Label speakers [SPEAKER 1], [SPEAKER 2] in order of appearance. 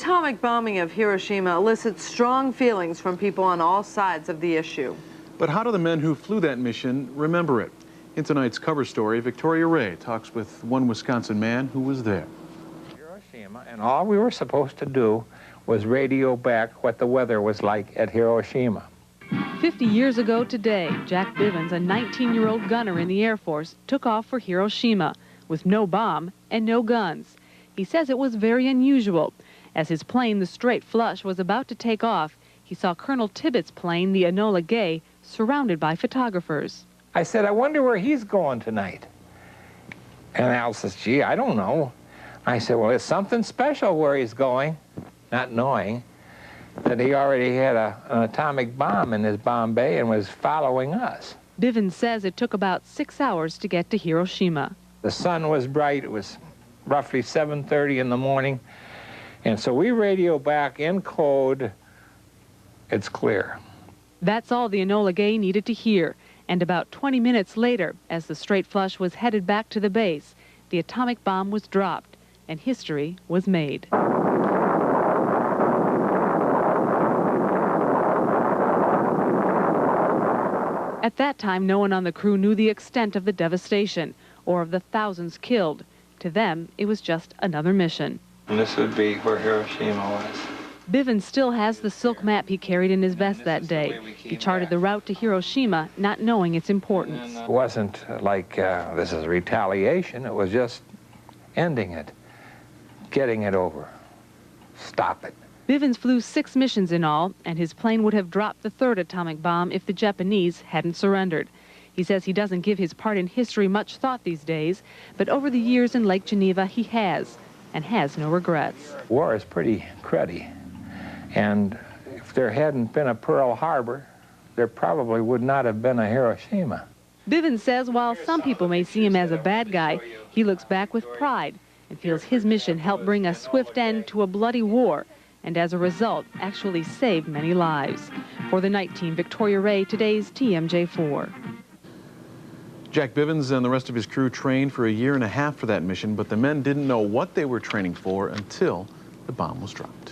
[SPEAKER 1] atomic bombing of Hiroshima elicits strong feelings from people on all sides of the issue.
[SPEAKER 2] But how do the men who flew that mission remember it? In tonight's cover story, Victoria Ray talks with one Wisconsin man who was there.
[SPEAKER 3] Hiroshima, and all we were supposed to do was radio back what the weather was like at Hiroshima.
[SPEAKER 4] 50 years ago today, Jack Bivans, a 19-year-old gunner in the Air Force, took off for Hiroshima with no bomb and no guns. He says it was very unusual. As his plane, the Straight Flush, was about to take off, he saw Colonel Tibbetts' plane, the Enola Gay, surrounded by photographers.
[SPEAKER 3] I said, I wonder where he's going tonight. And Al says, gee, I don't know. I said, well, it's something special where he's going, not knowing that he already had an atomic bomb in his bomb bay and was following us.
[SPEAKER 4] Bivans says it took about 6 hours to get to Hiroshima.
[SPEAKER 3] The sun was bright. It was roughly 7:30 in the morning. And so we radio back in code, it's clear.
[SPEAKER 4] That's all the Enola Gay needed to hear. And about 20 minutes later, as the Straight Flush was headed back to the base, the atomic bomb was dropped and history was made. At that time, no one on the crew knew the extent of the devastation or of the thousands killed. To them, it was just another mission.
[SPEAKER 3] And this would be where Hiroshima was.
[SPEAKER 4] Bivans still has the silk map he carried in his vest that day. He charted the route to Hiroshima, not knowing its importance.
[SPEAKER 3] It wasn't like this is retaliation. It was just ending it, getting it over, stop it.
[SPEAKER 4] Bivans flew 6 missions in all, and his plane would have dropped the 3rd atomic bomb if the Japanese hadn't surrendered. He says he doesn't give his part in history much thought these days, but over the years in Lake Geneva he has, and has no regrets.
[SPEAKER 3] War is pretty cruddy, and if there hadn't been a Pearl Harbor, there probably would not have been a Hiroshima.
[SPEAKER 4] Bivans says while some people may see him as a bad guy, he looks back with pride and feels his mission helped bring a swift end to a bloody war, and as a result, actually saved many lives. For the night team, Victoria Ray, today's TMJ4.
[SPEAKER 2] Jack Bivans and the rest of his crew trained for a year and a half for that mission, but the men didn't know what they were training for until the bomb was dropped.